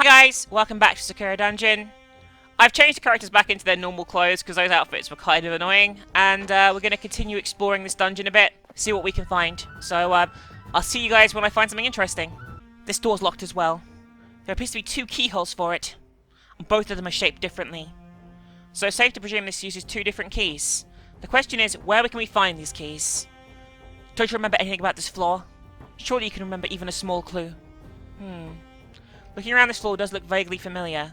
Hi guys, welcome back to Secura Dungeon. I've changed the characters back into their normal clothes because those outfits were kind of annoying, and we're going to continue exploring this dungeon a bit, see what we can find. So I'll see you guys when I find something interesting. This door's locked as well. There appears to be two keyholes for it, and both of them are shaped differently. So it's safe to presume this uses two different keys. The question is, where can we find these keys? Don't you remember anything about this floor? Surely you can remember even a small clue. Looking around this floor does look vaguely familiar.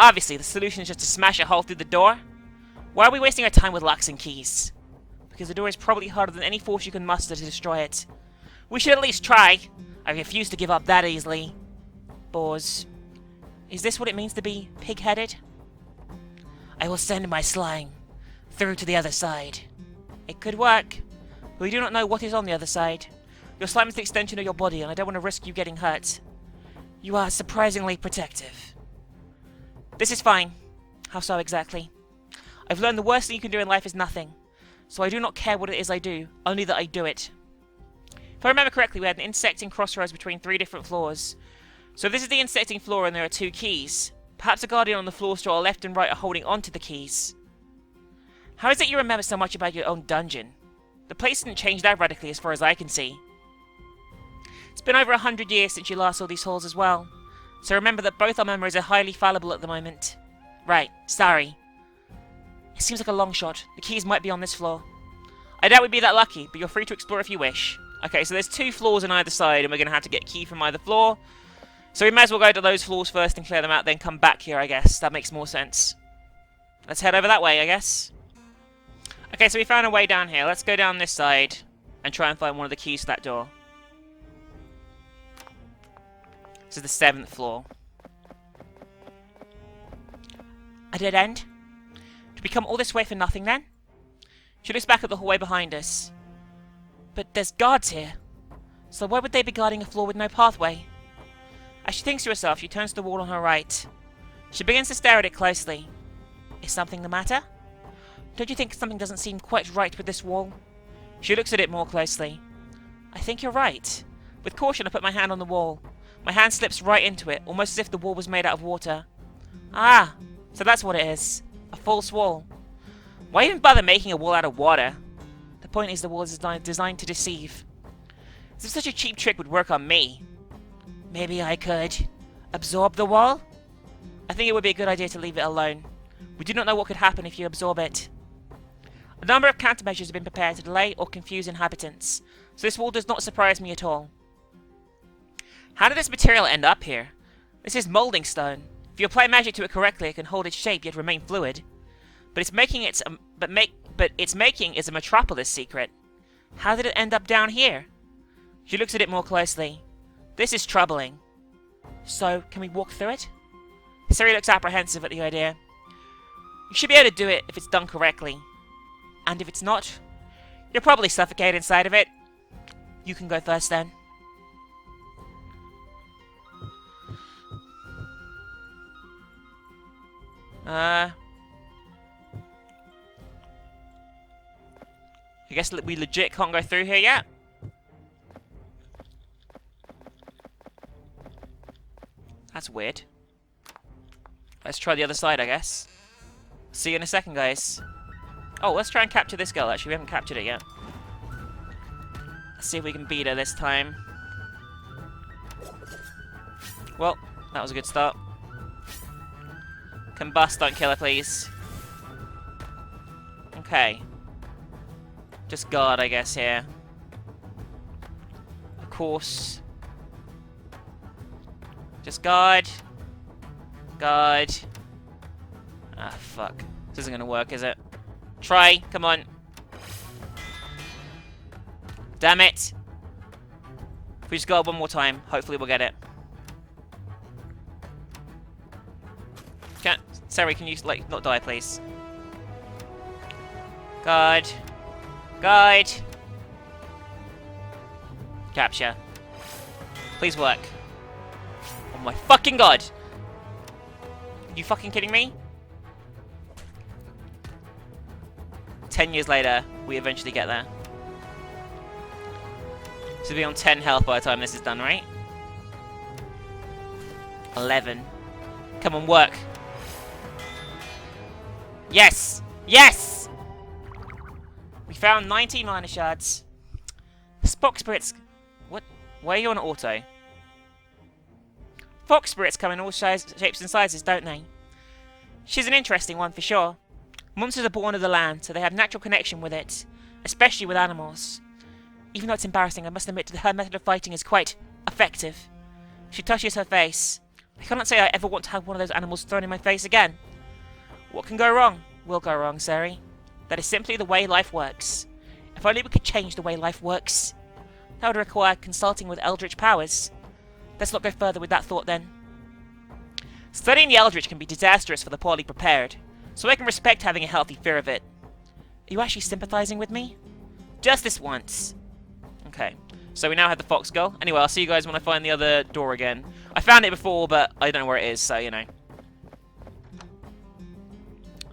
Obviously, the solution is just to smash a hole through the door. Why are we wasting our time with locks and keys? Because the door is probably harder than any force you can muster to destroy it. We should at least try. I refuse to give up that easily. Bores. Is this what it means to be pig-headed? I will send my slime through to the other side. It could work, but we do not know what is on the other side. Your slime is the extension of your body, and I don't want to risk you getting hurt. You are surprisingly protective. This is fine. How so exactly? I've learned the worst thing you can do in life is nothing. So I do not care what it is I do, only that I do it. If I remember correctly, we had an intersecting crossroads between 3 different floors. So if this is the intersecting floor and there are 2 keys, perhaps a guardian on the floors to our left and right are holding onto the keys. How is it you remember so much about your own dungeon? The place didn't change that radically as far as I can see. It's been over 100 years since you last saw these halls as well, so remember that both our memories are highly fallible at the moment. Right, sorry. It seems like a long shot. The keys might be on this floor. I doubt we'd be that lucky, but you're free to explore if you wish. Okay, so there's 2 floors on either side, and we're going to have to get a key from either floor. So we may as well go to those floors first and clear them out, then come back here, I guess. That makes more sense. Let's head over that way, I guess. Okay, so we found a way down here. Let's go down this side and try and find one of the keys to that door. This is the 7th floor. A dead end? Did we come all this way for nothing then? She looks back at the hallway behind us. But there's guards here. So why would they be guarding a floor with no pathway? As she thinks to herself, she turns to the wall on her right. She begins to stare at it closely. Is something the matter? Don't you think something doesn't seem quite right with this wall? She looks at it more closely. I think you're right. With caution, I put my hand on the wall. My hand slips right into it, almost as if the wall was made out of water. Ah, so that's what it is. A false wall. Why even bother making a wall out of water? The point is the wall is designed to deceive. As if such a cheap trick would work on me. Maybe I could absorb the wall? I think it would be a good idea to leave it alone. We do not know what could happen if you absorb it. A number of countermeasures have been prepared to delay or confuse inhabitants, so this wall does not surprise me at all. How did this material end up here? This is molding stone. If you apply magic to it correctly, it can hold its shape yet remain fluid. But its making is a metropolis secret. How did it end up down here? She looks at it more closely. This is troubling. So, can we walk through it? Siri looks apprehensive at the idea. You should be able to do it if it's done correctly. And if it's not, you'll probably suffocate inside of it. You can go first then. I guess we legit can't go through here yet. That's weird. Let's try the other side, I guess. See you in a second, guys. Oh, let's try and capture this girl, actually. We haven't captured it yet. Let's see if we can beat her this time. Well, that was a good start. Combust, don't kill her, please. Okay. Just guard, I guess, here. Of course. Just guard. Guard. Ah, fuck. This isn't gonna work, is it? Try. Come on. Damn it. If we just guard one more time, hopefully we'll get it. Sorry, can you, like, not die, please? Guard. Guard. Capture. Please work. Oh my fucking god! Are you fucking kidding me? 10 years later, we eventually get there. So we'll be on 10 health by the time this is done, right? 11. Come on, work. Yes! Yes! We found 19 minor shards. Fox spirits... What? Why are you on auto? Fox spirits come in all shapes and sizes, don't they? She's an interesting one for sure. Monsters are born of the land, so they have natural connection with it, especially with animals. Even though it's embarrassing, I must admit that her method of fighting is quite effective. She touches her face. I cannot say I ever want to have one of those animals thrown in my face again. What can go wrong? Will go wrong, Sari. That is simply the way life works. If only we could change the way life works. That would require consulting with eldritch powers. Let's not go further with that thought then. Studying the eldritch can be disastrous for the poorly prepared, so I can respect having a healthy fear of it. Are you actually sympathizing with me? Just this once. Okay, so we now have the fox girl. Anyway, I'll see you guys when I find the other door again. I found it before, but I don't know where it is, so, you know.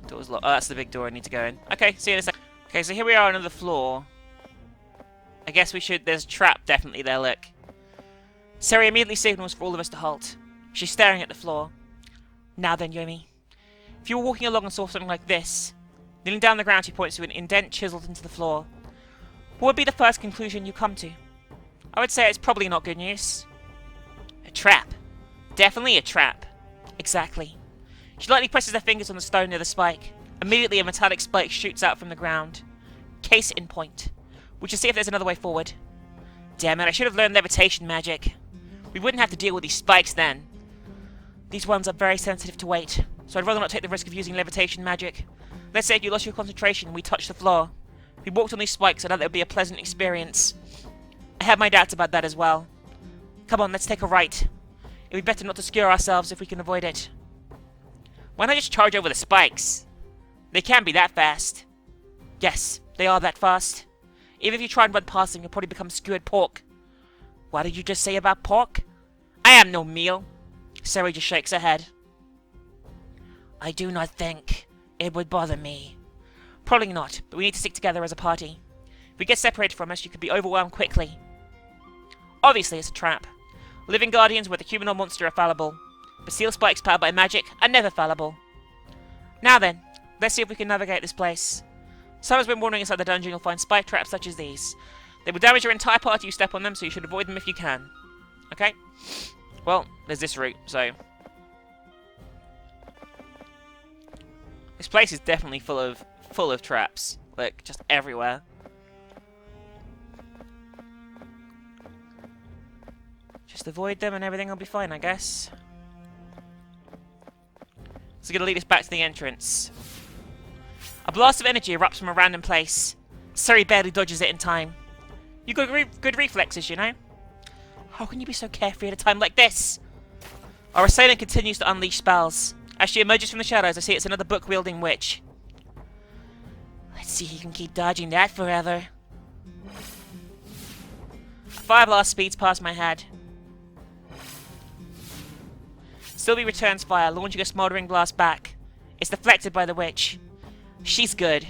Door's locked. Oh, that's the big door I need to go in. Okay, see you in a sec. Okay, so here we are on another floor. I guess we should... There's a trap definitely there, look. Sari immediately signals for all of us to halt. She's staring at the floor. Now then, Yomi. If you were walking along and saw something like this, kneeling down the ground, she points to an indent chiseled into the floor. What would be the first conclusion you come to? I would say it's probably not good news. A trap. Definitely a trap. Exactly. She lightly presses her fingers on the stone near the spike. Immediately a metallic spike shoots out from the ground. Case in point. We should see if there's another way forward. Damn it, I should have learned levitation magic. We wouldn't have to deal with these spikes then. These ones are very sensitive to weight, so I'd rather not take the risk of using levitation magic. Let's say if you lost your concentration and we touched the floor. If we walked on these spikes, I doubt that would be a pleasant experience. I have my doubts about that as well. Come on, let's take a right. It would be better not to skewer ourselves if we can avoid it. Why not just charge over the spikes? They can't be that fast. Yes, they are that fast. Even if you try and run past them, you'll probably become skewered pork. What did you just say about pork? I am no meal. Sari just shakes her head. I do not think it would bother me. Probably not, but we need to stick together as a party. If we get separated from us, you could be overwhelmed quickly. Obviously, it's a trap. Living guardians, whether human or monster, are fallible. But steel spikes powered by magic are never fallible. Now then, let's see if we can navigate this place. Someone's been warning inside the dungeon you'll find spike traps such as these. They will damage your entire party if you step on them, so you should avoid them if you can. Okay? Well, there's this route, so... This place is definitely full of traps. Like, just everywhere. Just avoid them and everything will be fine, I guess. This is going to lead us back to the entrance. A blast of energy erupts from a random place. Sari barely dodges it in time. You got good reflexes, you know? How can you be so carefree at a time like this? Our assailant continues to unleash spells. As she emerges from the shadows, I see it's another book-wielding witch. Let's see if you can keep dodging that forever. A fire blast speeds past my head. Sylvie returns fire, launching a smouldering blast back. It's deflected by the witch. She's good.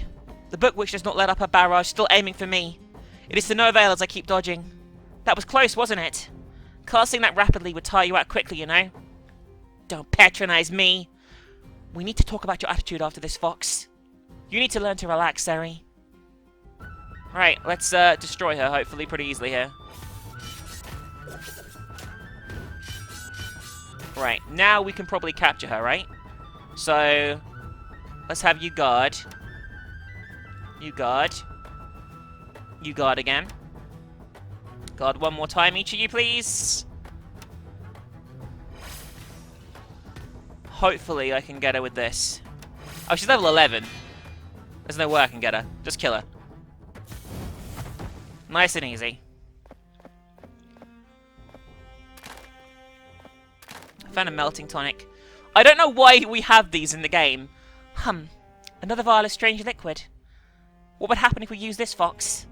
The book witch does not let up her barrage, still aiming for me. It is to no avail as I keep dodging. That was close, wasn't it? Casting that rapidly would tire you out quickly, you know? Don't patronize me. We need to talk about your attitude after this, Fox. You need to learn to relax, Sari. Right, let's destroy her, hopefully, pretty easily here. Right, now we can probably capture her, right? So, let's have you guard. You guard. You guard again. Guard one more time, each of you, please. Hopefully I can get her with this. Oh, she's level 11. There's no way I can get her. Just kill her. Nice and easy. I found a melting tonic. I don't know why we have these in the game. Another vial of strange liquid. What would happen if we use this, Fox?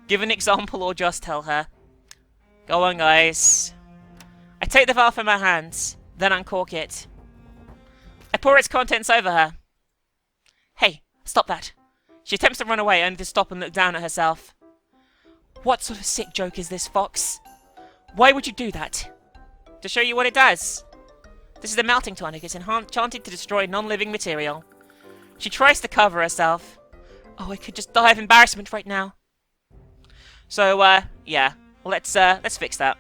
Give an example or just tell her. Go on, guys. I take the vial from her hands, then uncork it. I pour its contents over her. Hey, stop that. She attempts to run away, only to stop and look down at herself. What sort of sick joke is this, Fox? Why would you do that? to show you what it does. This is the melting tonic. It's enchanted to destroy non-living material. She tries to cover herself. Oh, I could just die of embarrassment right now. So, yeah. Let's fix that.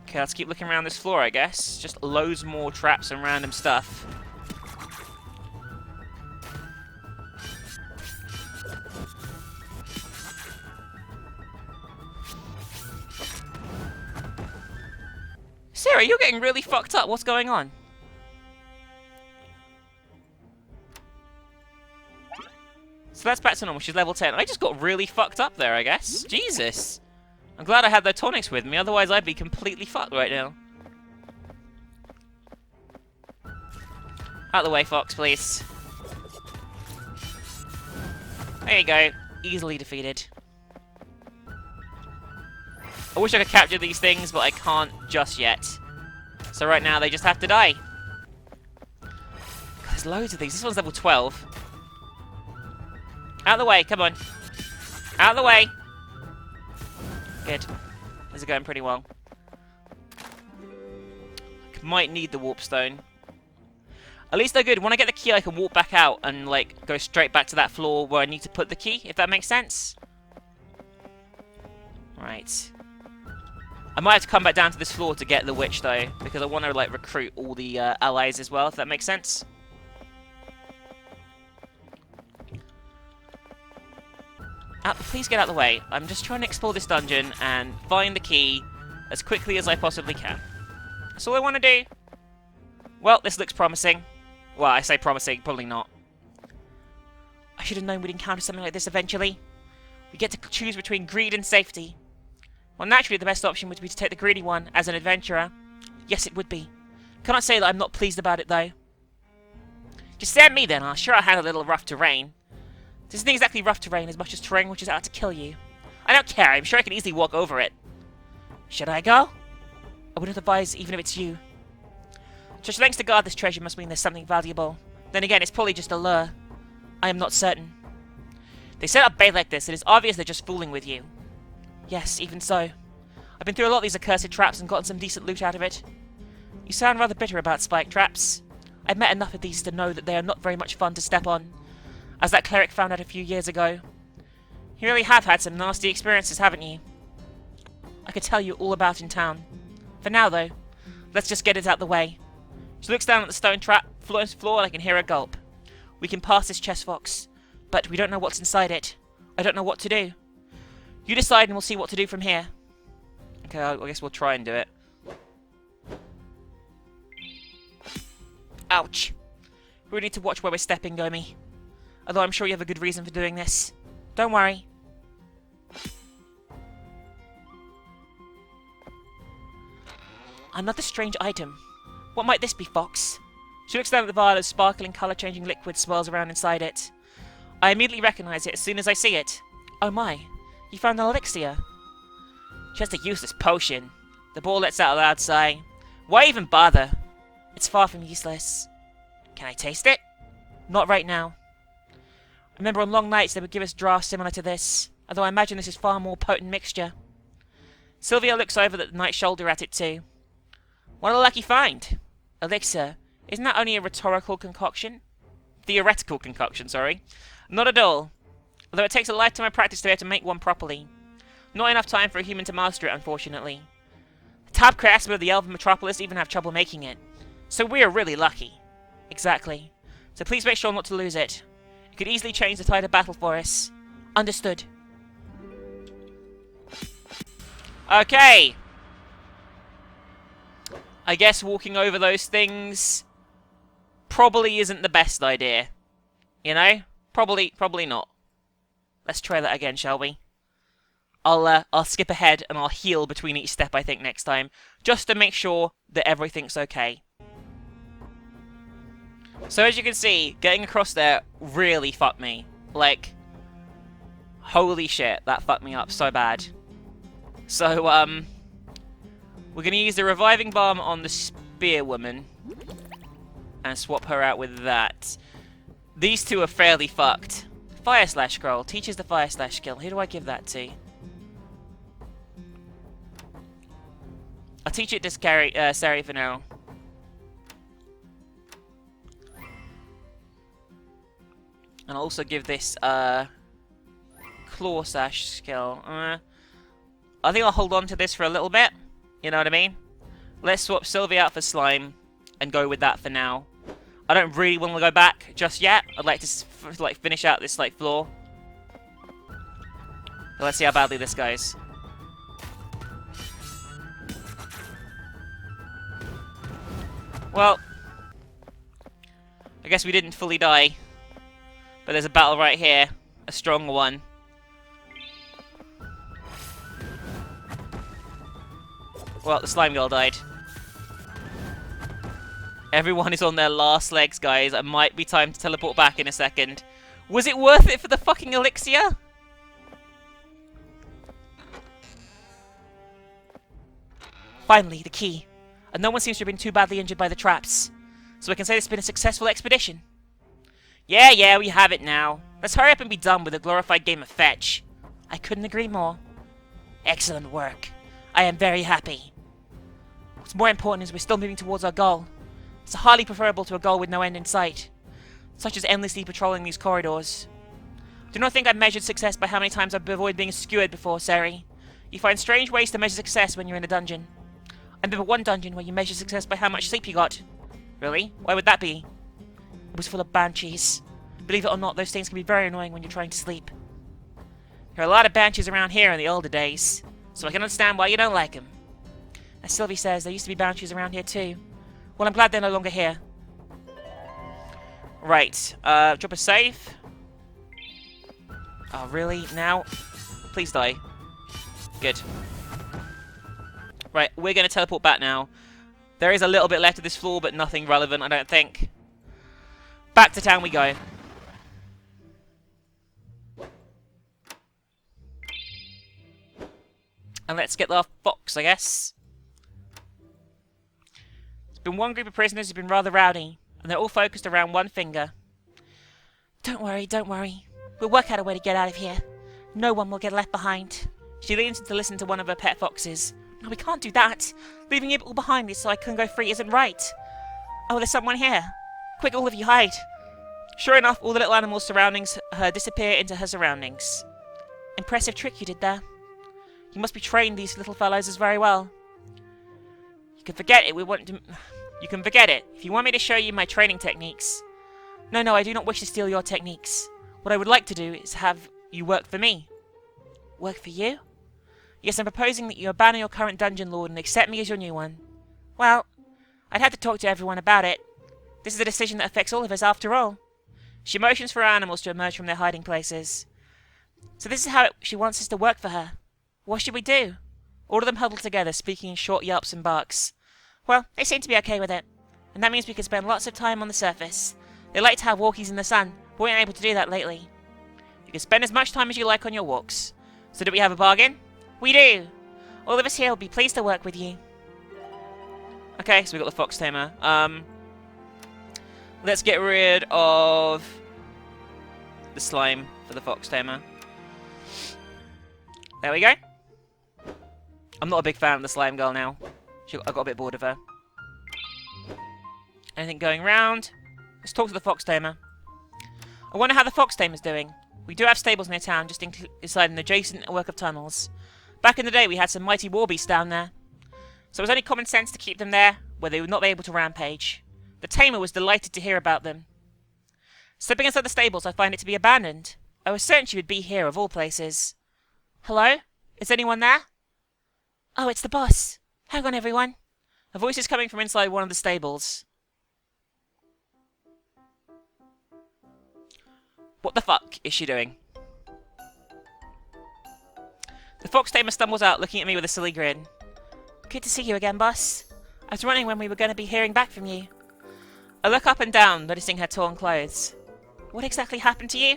Okay, let's keep looking around this floor, I guess. Just loads more traps and random stuff. Sarah, you're getting really fucked up. What's going on? So that's back to normal. She's level 10. I just got really fucked up there, I guess. Jesus. I'm glad I had the tonics with me, otherwise I'd be completely fucked right now. Out of the way, Fox, please. There you go. Easily defeated. I wish I could capture these things, but I can't just yet. So right now, they just have to die. God, there's loads of these. This one's level 12. Out of the way, come on. Out of the way. Good. This is going pretty well. I might need the warp stone. At least they're good. When I get the key, I can walk back out and, like, go straight back to that floor where I need to put the key, if that makes sense. Right. I might have to come back down to this floor to get the witch, though, because I want to, like, recruit all the allies as well, if that makes sense. Please get out of the way. I'm just trying to explore this dungeon and find the key as quickly as I possibly can. That's all I want to do. Well, this looks promising. Well, I say promising, probably not. I should have known we'd encounter something like this eventually. We get to choose between greed and safety. Well, naturally, the best option would be to take the greedy one as an adventurer. Yes, it would be. Cannot say that I'm not pleased about it, though. Just send me, then. I'm sure I'll handle a little rough terrain. This isn't exactly rough terrain as much as terrain which is out to kill you. I don't care. I'm sure I can easily walk over it. Should I go? I wouldn't advise even if it's you. Such lengths to guard this treasure must mean there's something valuable. Then again, it's probably just a lure. I am not certain. They set up bait like this, it is obvious they're just fooling with you. Yes, even so. I've been through a lot of these accursed traps and gotten some decent loot out of it. You sound rather bitter about spike traps. I've met enough of these to know that they are not very much fun to step on, as that cleric found out a few years ago. You really have had some nasty experiences, haven't you? I could tell you all about in town. For now, though, let's just get it out the way. She looks down at the stone trap floor and I can hear her gulp. We can pass this chest, Fox, but we don't know what's inside it. I don't know what to do. You decide and we'll see what to do from here. Okay, I guess we'll try and do it. Ouch. We need to watch where we're stepping, Gomi. Although I'm sure you have a good reason for doing this. Don't worry. Another strange item. What might this be, Fox? She looks down at the vial as sparkling, colour-changing liquid swirls around inside it. I immediately recognise it as soon as I see it. Oh my, you found an elixir. Just a useless potion. The ball lets out a loud sigh. Why even bother? It's far from useless. Can I taste it? Not right now. I remember on long nights they would give us draughts similar to this, although I imagine this is far more potent mixture. Sylvia looks over the knight's shoulder at it too. What a lucky find. Elixir. Isn't that only a rhetorical concoction? Theoretical concoction, sorry. Not at all. Although it takes a lifetime of practice to be able to make one properly. Not enough time for a human to master it, unfortunately. The tab craftsmen of the Elven Metropolis even have trouble making it. So we're really lucky. Exactly. So please make sure not to lose it. It could easily change the tide of battle for us. Understood. Okay. I guess walking over those things probably isn't the best idea. You know? Probably not. Let's try that again, shall we? I'll skip ahead and I'll heal between each step, I think, next time. Just to make sure that everything's okay. So as you can see, getting across there really fucked me. Like, holy shit, that fucked me up so bad. So, We're going to use the reviving balm on the spear woman and swap her out with that. These two are fairly fucked. Fire Slash scroll. Teaches the Fire Slash skill. Who do I give that to? I'll teach it to Sari for now. And I'll also give this Claw Sash skill. I think I'll hold on to this for a little bit. You know what I mean? Let's swap Sylvie out for Slime and go with that for now. I don't really want to go back just yet. I'd like to finish out this floor. But let's see how badly this goes. Well, I guess we didn't fully die. But there's a battle right here. A strong one. Well, the slime girl died. Everyone is on their last legs, guys. It might be time to teleport back in a second. Was it worth it for the fucking elixir? Finally, the key. And no one seems to have been too badly injured by the traps. So we can say this has been a successful expedition. Yeah, we have it now. Let's hurry up and be done with a glorified game of fetch. I couldn't agree more. Excellent work. I am very happy. What's more important is we're still moving towards our goal. It's highly preferable to a goal with no end in sight, such as endlessly patrolling these corridors. Do not think I've measured success by how many times I've avoided being skewered before, Sari. You find strange ways to measure success when you're in a dungeon. I remember one dungeon where you measure success by how much sleep you got. Really? Why would that be? It was full of banshees. Believe it or not, those things can be very annoying when you're trying to sleep. There are a lot of banshees around here in the older days, so I can understand why you don't like them. As Sylvie says, there used to be banshees around here too. Well, I'm glad they're no longer here. Right, drop a save. Oh, really? Now? Please die. Good. Right, we're going to teleport back now. There is a little bit left of this floor, but nothing relevant, I don't think. Back to town we go. And let's get our fox, I guess. There's been one group of prisoners who've been rather rowdy, and they're all focused around one finger. Don't worry. We'll work out a way to get out of here. No one will get left behind. She leans in to listen to one of her pet foxes. No, we can't do that. Leaving it all behind me so I can go free isn't right. Oh, there's someone here. Quick, all of you, hide. Sure enough, all the little animals surrounding her disappear into her surroundings. Impressive trick you did there. You must be trained these little fellows as very well. You can forget it. You can forget it. If you want me to show you my training techniques. No, I do not wish to steal your techniques. What I would like to do is have you work for me. Work for you? Yes, I'm proposing that you abandon your current dungeon lord and accept me as your new one. Well, I'd have to talk to everyone about it. This is a decision that affects all of us after all. She motions for our animals to emerge from their hiding places. So this is how she wants us to work for her. What should we do? All of them huddled together, speaking in short yelps and barks. Well, they seem to be okay with it. And that means we can spend lots of time on the surface. They like to have walkies in the sun, but we aren't able to do that lately. You can spend as much time as you like on your walks. So do we have a bargain? We do! All of us here will be pleased to work with you. Okay, so we got the fox tamer. Let's get rid of the slime for the fox tamer. There we go. I'm not a big fan of the slime girl now. I got a bit bored of her. Anything going round? Let's talk to the fox tamer. I wonder how the fox tamer's doing. We do have stables near town, just inside an adjacent network of tunnels. Back in the day, we had some mighty warbeasts down there. So it was only common sense to keep them there, where they would not be able to rampage. The tamer was delighted to hear about them. Stepping inside the stables, I find it to be abandoned. I was certain she would be here, of all places. Hello? Is anyone there? Oh, it's the boss. Hang on, everyone. A voice is coming from inside one of the stables. What the fuck is she doing? The fox tamer stumbles out, looking at me with a silly grin. Good to see you again, boss. I was wondering when we were going to be hearing back from you. I look up and down, noticing her torn clothes. What exactly happened to you?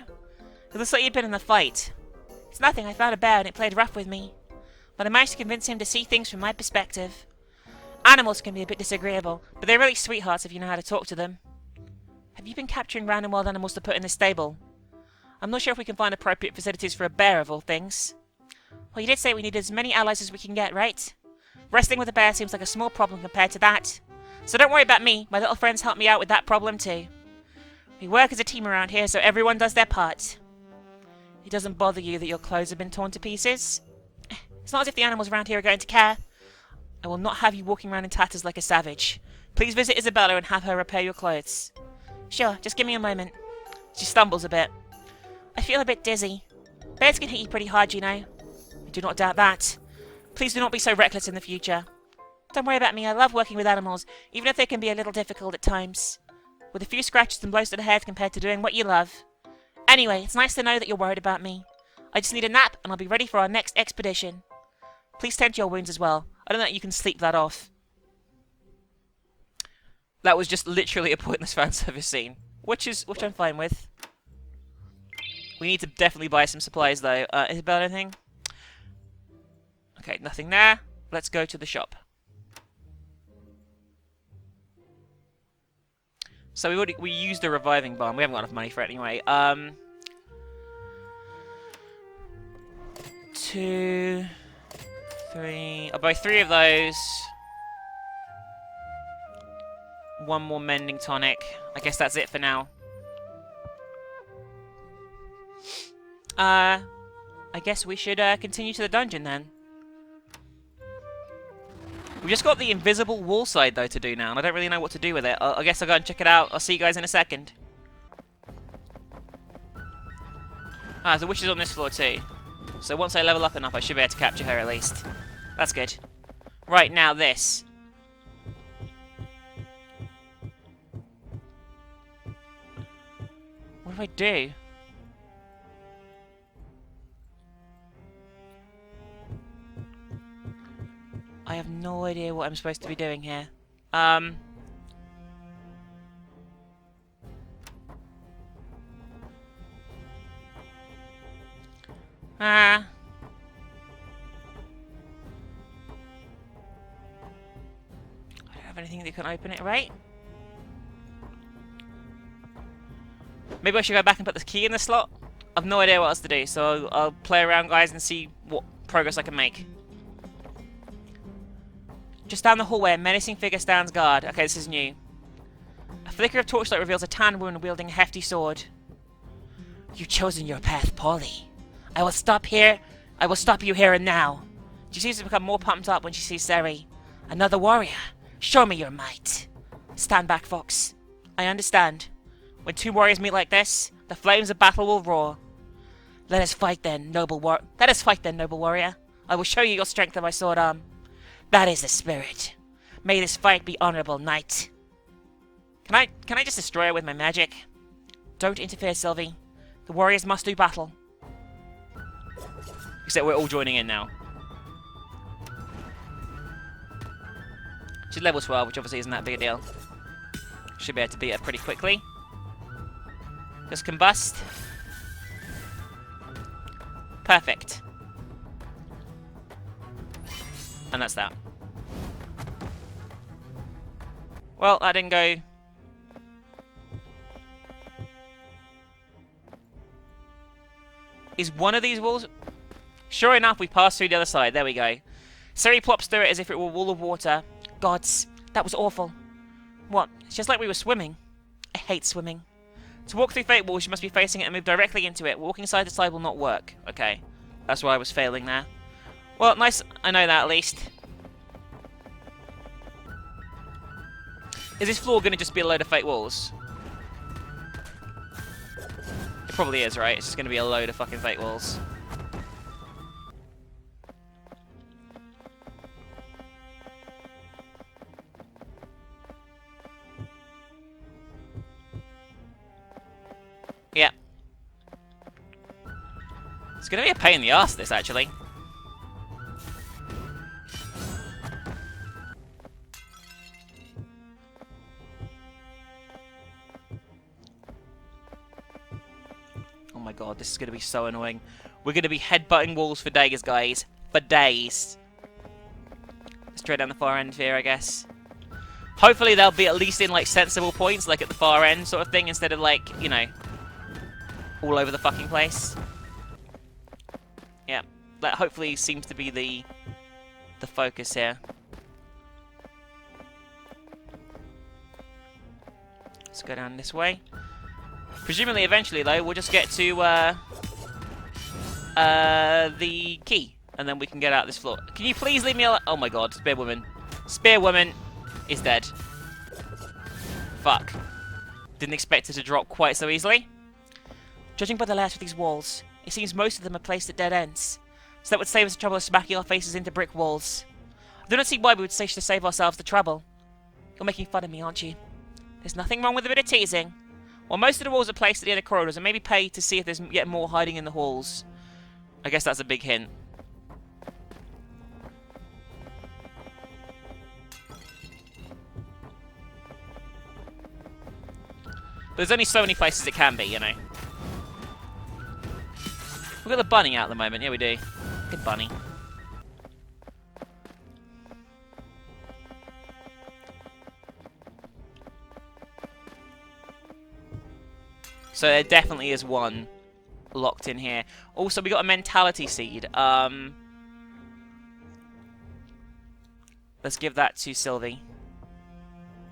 It looks like you'd been in a fight. It's nothing. I found a bear and it played rough with me. But I managed to convince him to see things from my perspective. Animals can be a bit disagreeable, but they're really sweethearts if you know how to talk to them. Have you been capturing random wild animals to put in this stable? I'm not sure if we can find appropriate facilities for a bear of all things. Well, you did say we need as many allies as we can get, right? Wrestling with a bear seems like a small problem compared to that. So don't worry about me, my little friends help me out with that problem too. We work as a team around here, so everyone does their part. It doesn't bother you that your clothes have been torn to pieces? It's not as if the animals around here are going to care. I will not have you walking around in tatters like a savage. Please visit Isabella and have her repair your clothes. Sure, just give me a moment. She stumbles a bit. I feel a bit dizzy. Bears can hit you pretty hard, you know. I do not doubt that. Please do not be so reckless in the future. Don't worry about me, I love working with animals, even if they can be a little difficult at times. With a few scratches and blows to the head compared to doing what you love. Anyway, it's nice to know that you're worried about me. I just need a nap, and I'll be ready for our next expedition. Please tend to your wounds as well. I don't know that you can sleep that off. That was just literally a pointless fan service scene, which I'm fine with. We need to definitely buy some supplies though. Is there anything? Okay, nothing there. Let's go to the shop. So we used a reviving bomb. We haven't got enough money for it anyway. 2, 3. I'll buy 3 of those. 1 more mending tonic. I guess that's it for now. I guess we should continue to the dungeon then. We've just got the invisible wall side though to do now, and I don't really know what to do with it. I guess I'll go and check it out. I'll see you guys in a second. Ah, the witch is on this floor too. So once I level up enough, I should be able to capture her at least. That's good. Right, now this. What do I do? I have no idea what I'm supposed to be doing here. I don't have anything that can open it, right? Maybe I should go back and put the key in the slot? I've no idea what else to do, so I'll play around, guys, and see what progress I can make. Just down the hallway, a menacing figure stands guard. Okay, this is new. A flicker of torchlight reveals a tan woman wielding a hefty sword. You've chosen your path poorly. I will stop you here and now. She seems to become more pumped up when she sees Seri. Another warrior. Show me your might. Stand back, Fox. I understand. When 2 warriors meet like this, the flames of battle will roar. Let us fight then, noble warrior. I will show you your strength of my sword arm. That is the spirit. May this fight be honorable, knight. Can I just destroy her with my magic? Don't interfere, Sylvie. The warriors must do battle. Except we're all joining in now. She's level 12, which obviously isn't that big a deal. Should be able to beat her pretty quickly. Just combust. Perfect. And that's that. Well, that didn't go... Is one of these walls... Sure enough, we passed through the other side. There we go. Seri plops through it as if it were a wall of water. Gods, that was awful. What? It's just like we were swimming. I hate swimming. To walk through Fate Walls, you must be facing it and move directly into it. Walking side to side will not work. Okay. That's why I was failing there. Well, nice. I know that at least. Is this floor going to just be a load of Fate Walls? It probably is, right? It's just going to be a load of fucking Fate Walls. Yeah. It's going to be a pain in the ass, this, actually. Oh my god, this is going to be so annoying. We're going to be headbutting walls for days, guys. For days. Straight down the far end here, I guess. Hopefully they'll be at least in, like, sensible points, like at the far end sort of thing, instead of, like, you know, all over the fucking place. Yeah, that hopefully seems to be the focus here. Let's go down this way. Presumably, eventually, though, we'll just get to the key, and then we can get out this floor. Can you please leave me alone? Oh my god, Spear Woman. Spear Woman is dead. Fuck. Didn't expect her to drop quite so easily. Judging by the layout of these walls, it seems most of them are placed at dead ends. So that would save us the trouble of smacking our faces into brick walls. I do not see why we would wish to save ourselves the trouble. You're making fun of me, aren't you? There's nothing wrong with a bit of teasing. While most of the walls are placed at the end of corridors, and maybe pay to see if there's yet more hiding in the halls. I guess that's a big hint. But there's only so many places it can be, you know. We've got the bunny out at the moment. Yeah, we do. Good bunny. So there definitely is one locked in here. Also, we got a mentality seed. Let's give that to Sylvie.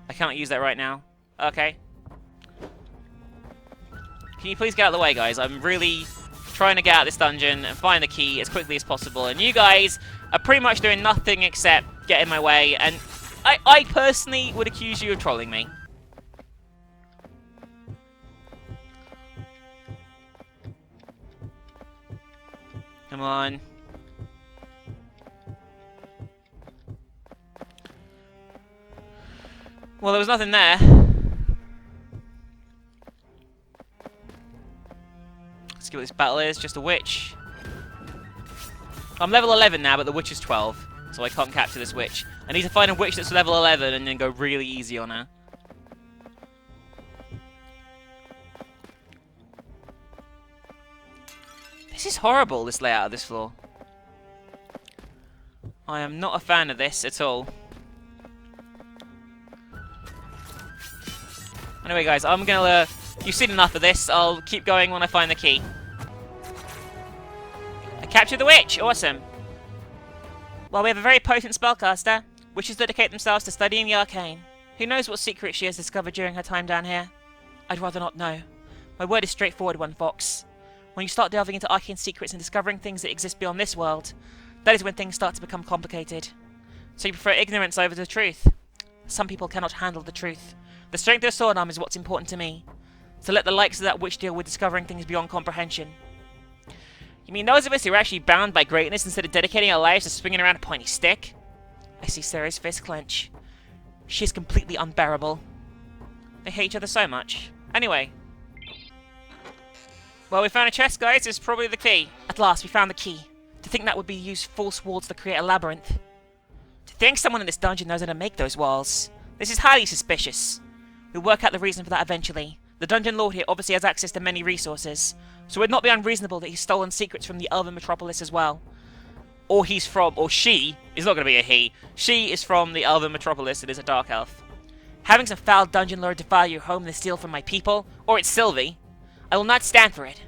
I cannot use that right now. Okay. Can you please get out of the way, guys? I'm really trying to get out of this dungeon and find the key as quickly as possible. And you guys are pretty much doing nothing except get in my way. And I personally would accuse you of trolling me. Come on. Well, there was nothing there. Let's see what this battle is. Just a witch. I'm level 11 now, but the witch is 12. So I can't capture this witch. I need to find a witch that's level 11 and then go really easy on her. This is horrible, this layout of this floor. I am not a fan of this at all. Anyway, guys, I'm gonna... you've seen enough of this. I'll keep going when I find the key. I captured the witch! Awesome. Well, we have a very potent spellcaster. Witches dedicate themselves to studying the arcane. Who knows what secret she has discovered during her time down here? I'd rather not know. My word is straightforward one, Fox. When you start delving into arcane secrets and discovering things that exist beyond this world, that is when things start to become complicated. So you prefer ignorance over the truth? Some people cannot handle the truth. The strength of a sword arm is what's important to me. So let the likes of that witch deal with discovering things beyond comprehension. You mean those of us who are actually bound by greatness instead of dedicating our lives to swinging around a pointy stick? I see Sarah's fist clench. She is completely unbearable. They hate each other so much. Anyway. Well, we found a chest, guys. It's probably the key. At last, we found the key. To think that would be used false walls to create a labyrinth. To think someone in this dungeon knows how to make those walls. This is highly suspicious. We'll work out the reason for that eventually. The dungeon lord here obviously has access to many resources, so it would not be unreasonable that he's stolen secrets from the elven metropolis as well. Or he's from, or she, is not going to be a he, she is from the elven metropolis and is a dark elf. Having some foul dungeon lord defile your home and steal from my people, or it's Sylvie, I will not stand for it.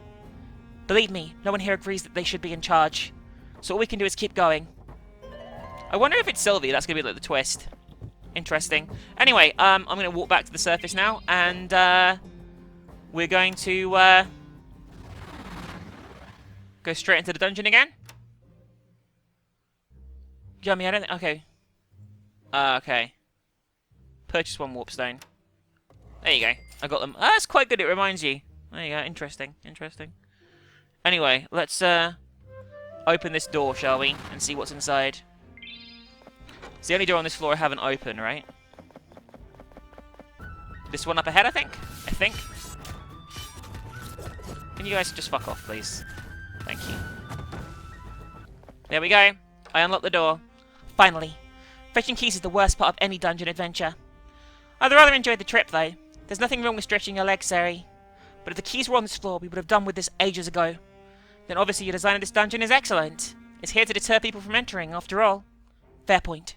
Believe me, no one here agrees that they should be in charge, so all we can do is keep going. I wonder if it's Sylvie, that's going to be like the twist. Interesting. Anyway, I'm going to walk back to the surface now, and we're going to go straight into the dungeon again. Yummy, I don't think... Okay. Okay. Purchase one warp stone. There you go. I got them. That's quite good, it reminds you. There you go, interesting, interesting. Anyway, let's open this door, shall we? And see what's inside. It's the only door on this floor I haven't opened, right? This one up ahead, I think? Can you guys just fuck off, please? Thank you. There we go. I unlocked the door. Finally. Fetching keys is the worst part of any dungeon adventure. I'd rather enjoyed the trip, though. There's nothing wrong with stretching your legs, Sari. But if the keys were on this floor, we would have done with this ages ago. Then obviously your design of this dungeon is excellent. It's here to deter people from entering, after all. Fair point.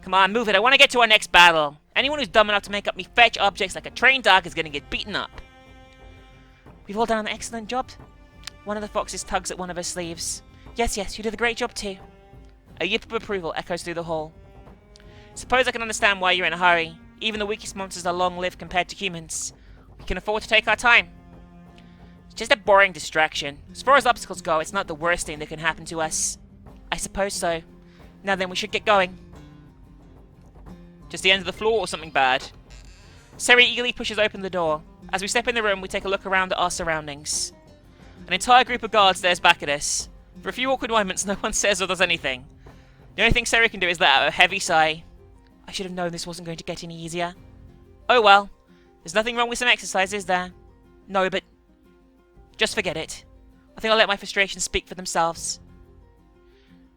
Come on, move it. I want to get to our next battle. Anyone who's dumb enough to make up me fetch objects like a trained dog is going to get beaten up. We've all done an excellent job. One of the foxes tugs at one of her sleeves. Yes, yes, you did a great job too. A yip of approval echoes through the hall. Suppose I can understand why you're in a hurry. Even the weakest monsters are long-lived compared to humans. We can afford to take our time. It's just a boring distraction. As far as obstacles go, it's not the worst thing that can happen to us. I suppose so. Now then, we should get going. Just the end of the floor or something bad? Seri eagerly pushes open the door. As we step in the room, we take a look around at our surroundings. An entire group of guards stares back at us. For a few awkward moments, no one says or does anything. The only thing Seri can do is let out a heavy sigh. I should have known this wasn't going to get any easier. Oh well. There's nothing wrong with some exercise, is there? No, but... just forget it. I think I'll let my frustrations speak for themselves.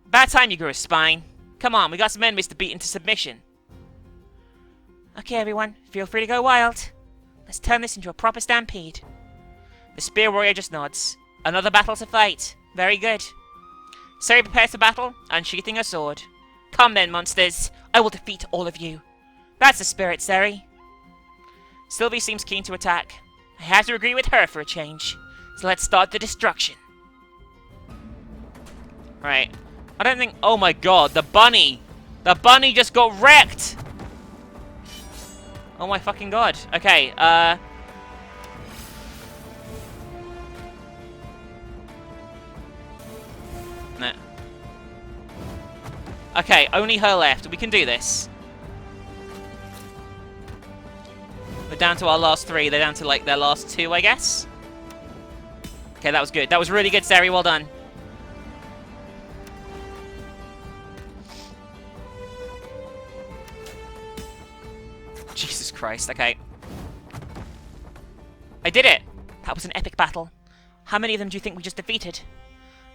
Bad time you grew a spine. Come on, we got some enemies to beat into submission. Okay, everyone. Feel free to go wild. Let's turn this into a proper stampede. The spear warrior just nods. Another battle to fight. Very good. Seri prepares for battle, unsheathing her sword. Come then, monsters. I will defeat all of you. That's the spirit, Seri. Sylvie seems keen to attack. I have to agree with her for a change. So let's start the destruction. Right. I don't think... oh my god, the bunny! The bunny just got wrecked! Oh my fucking god. Okay, no. Okay, only her left. We can do this. We're down to our last three. They're down to, like, their last two, I guess. Okay, that was good. That was really good, Seri. Well done. Jesus Christ. Okay. I did it! That was an epic battle. How many of them do you think we just defeated?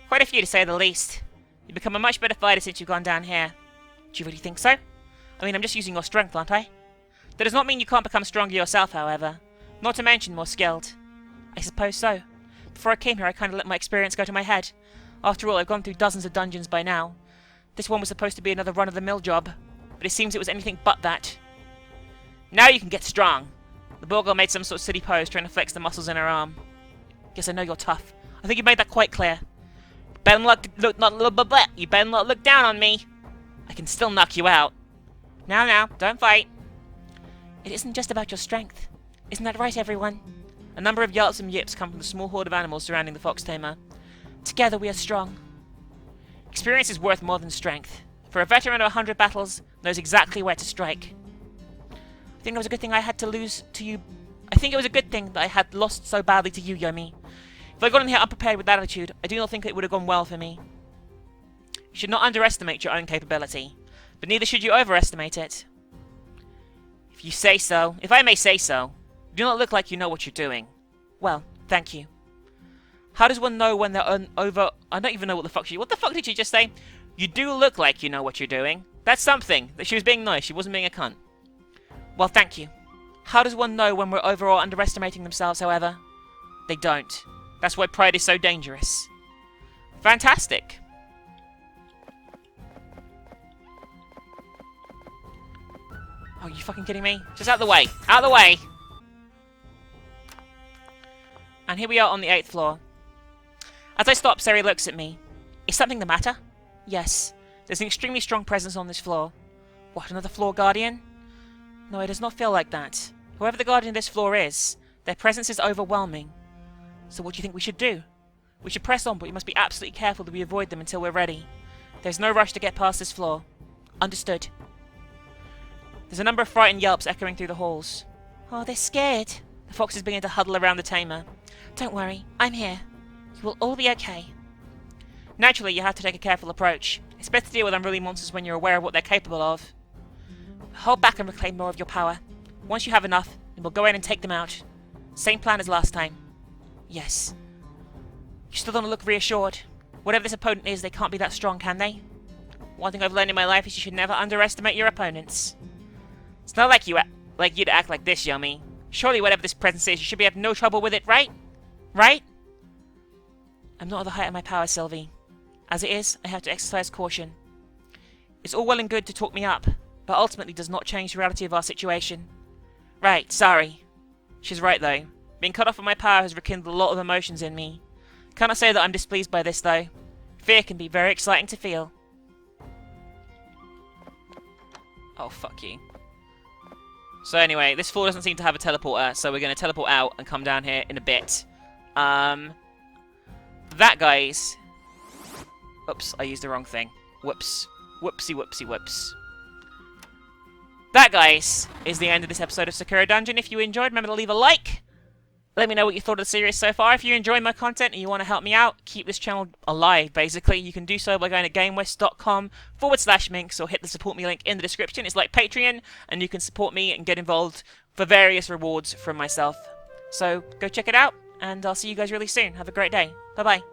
Quite a few, to say the least. You've become a much better fighter since you've gone down here. Do you really think so? I mean, I'm just using your strength, aren't I? That does not mean you can't become stronger yourself, however. Not to mention more skilled. I suppose so. Before I came here, I kind of let my experience go to my head. After all, I've gone through dozens of dungeons by now. This one was supposed to be another run-of-the-mill job, but it seems it was anything but that. Now you can get strong. The ball girl made some sort of silly pose, trying to flex the muscles in her arm. Guess I know you're tough. I think you made that quite clear. You better not look down on me. I can still knock you out. Now, don't fight. It isn't just about your strength. Isn't that right, everyone? A number of yelps and yips come from the small horde of animals surrounding the fox tamer. Together we are strong. Experience is worth more than strength. For a veteran of 100 battles, knows exactly where to strike. I think it was a good thing I had to lose to you. I think it was a good thing that I had lost so badly to you, Yomi. If I got in here unprepared with that attitude, I do not think it would have gone well for me. You should not underestimate your own capability, but neither should you overestimate it. If you say so, if I may say so, you do not look like you know what you're doing. Well, thank you. How does one know when they're over... I don't even know what the fuck did she just say? You do look like you know what you're doing. That's something. That she was being nice. She wasn't being a cunt. Well, thank you. How does one know when we're over or underestimating themselves, however? They don't. That's why pride is so dangerous. Fantastic. Oh, you fucking kidding me? Just out of the way. Out of the way! And here we are on the 8th floor. As I stop, Seri looks at me. Is something the matter? Yes. There's an extremely strong presence on this floor. What, another floor guardian? No, it does not feel like that. Whoever the guardian of this floor is, their presence is overwhelming. So what do you think we should do? We should press on, but we must be absolutely careful that we avoid them until we're ready. There's no rush to get past this floor. Understood. There's a number of frightened yelps echoing through the halls. Oh, they're scared. The foxes begin to huddle around the tamer. Don't worry, I'm here. You will all be okay. Naturally, you have to take a careful approach. It's better to deal with unruly monsters when you're aware of what they're capable of. Hold back and reclaim more of your power. Once you have enough, then we'll go in and take them out. Same plan as last time. Yes. You still don't look reassured. Whatever this opponent is, they can't be that strong, can they? One thing I've learned in my life is you should never underestimate your opponents. It's not like you to act like this, Yomi. Surely whatever this presence is, you should be having no trouble with it, right? Right? I'm not at the height of my power, Sylvie. As it is, I have to exercise caution. It's all well and good to talk me up, but ultimately does not change the reality of our situation. Right, sorry. She's right, though. Being cut off of my power has rekindled a lot of emotions in me. Cannot say that I'm displeased by this, though. Fear can be very exciting to feel. Oh, fuck you. So anyway, this floor doesn't seem to have a teleporter, so we're going to teleport out and come down here in a bit. That, guys... Oops, I used the wrong thing. Whoops. Whoopsie, whoopsie, whoops. That, guys, is the end of this episode of Sakura Dungeon. If you enjoyed, remember to leave a like. Let me know what you thought of the series so far. If you enjoy my content and you want to help me out, keep this channel alive, basically, you can do so by going to gamewest.com/minx or hit the support me link in the description. It's like Patreon, and you can support me and get involved for various rewards from myself. So go check it out, and I'll see you guys really soon. Have a great day. Bye-bye.